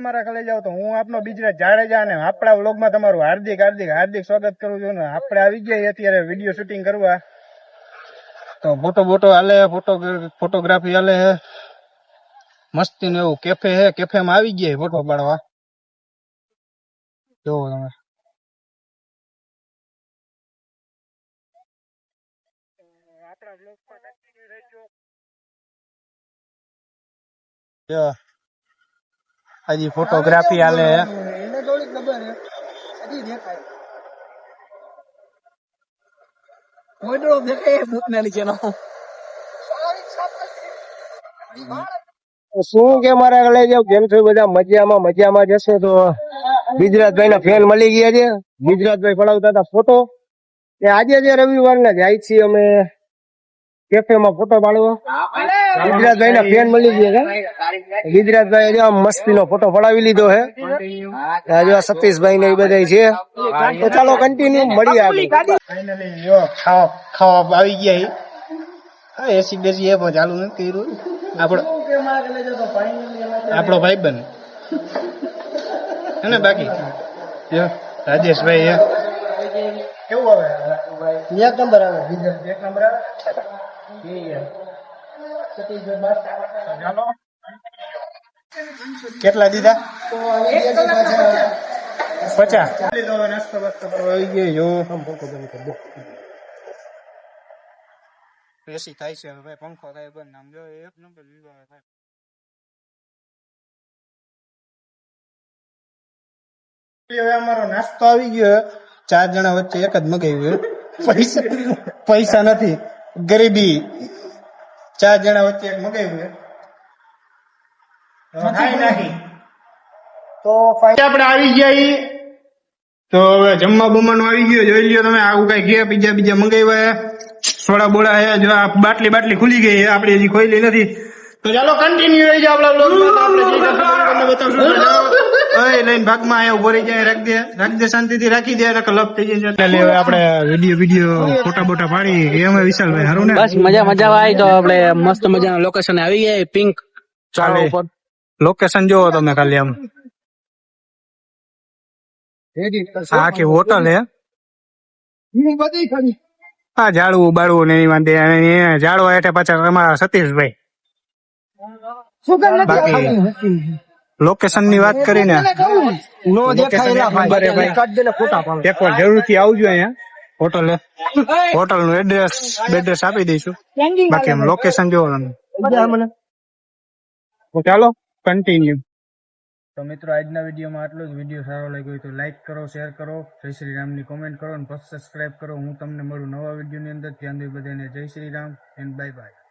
અમારા કલે જાવ તો હું આપનો બીજરા જાડેજા અને આપણા વ્લોગમાં તમારું હાર્દિક હાર્દિક હાર્દિક સ્વાગત કરું છું ને આપણે આવી ગયા અત્યારે વિડીયો શૂટિંગ કરવા તો ફોટો હાલે ફોટોગ્રાફી હાલે હે મસ્તી ને એવું કેફે હે કેફે માં આવી ગયા ફોટો પાડવા જોવો તમે આપણા વ્લોગમાં કન્ટિન્યુ રહેજો હજી ફોટોગ્રાફી હાલે એને થોડી ખબર હે હજી દેખાય મોડો દેખાય ભૂતના નીચેનો શું કે મારા ગળે જાવ કેમ છો બધા મજામાં જશે તો ગુજરાતભાઈ ના ફેન મળી ગયા છે ગુજરાતભાઈ પડાવતા હતા ફોટો આજે જે રવિવાર ના જાય છીએ અમે કેફે માં ફોટો પાડવો ગુજરાતભાઈ ના ફેન મળી ગયા છે ગુજરાતભાઈ જો મસ્તી નો ફોટો પડાવી લીધો હે જો સતીશભાઈ ને એ બધા છે તો ચાલો કન્ટિન્યુ મળીએ ફાઇનલી જો ખાવા આવી ગયા હા એસી બેસી એ પણ ચાલુ નથી કર્યું આપણો ભાઈબંધ હે ને બાકી રાજેશભાઈ કેવું આવે એક નંબર આવે એક નંબર આવે કેટલા દીધા 50 નાસ્તો વાસ્તો કરવા આવી ગયો એસી થાય છે હવે પંખો થાય બંધ આમ જો એક નંબર વિવાહ થાય હવે અમારો નાસ્તો આવી ગયો 4 જણા વચ્ચે એક જ મગાવ્યું પૈસા નથી ગરીબી 4 જણા વચ્ચે એક મગાવ્યું ખાઈ નાખી તો આપણે આવી ગયા તો હવે જમવા બમવાનું આવી ગયો જોઈ લ્યો તમે આવું કઈ ઘે બીજા મંગાવ્યા સોડા બોડા હે જો આ બાટલી ખુલી ગઈ આપડે હજી ખોલી નથી તો ચાલો કન્ટિન્યુ રહી જાય આપણા બ્લોગમાં આપણે જે તમને બતાવશું લઈને ભાગમાં આયો ઉભો રહી જાય રાખ દે શાંતિથી રાખી દે એટલે લપ થઈ જાય એટલે હવે આપણે વિડીયો ફોટા બોટા પાડી એમ વિશાલભાઈ હારું ને બસ મજા આવી તો આપણે મસ્ત મજાના લોકેશન આવી ગયા પિંક ચાલો ઉપર લોકેશન જોવો તમે ખાલી આમ આખી હોટલ હે હા ઝાડવું બાળવું ને એની વાંધે ઝાડવા હેઠે પાછા અમારા સતીશભાઈ બાકી લોકેશન ની વાત કરીને એક વાર જરૂરથી આવજો અહીંયા હોટલ નું એડ્રેસ આપી દઈશું બાકી આમ લોકેશન જોવો તમે ચાલો કન્ટિન્યુ તો મિત્રો આજના વિડીયોમાં આટલો જ વિડીયો સારો લાગ્યો હોય તો લાઈક કરો શેર કરો જય શ્રી રામની કોમેન્ટ કરો અને સબસ્ક્રાઇબ કરો હું તમને મળું નવા વિડીયોની અંદર ત્યાં બધાને જય Shri Ram and bye bye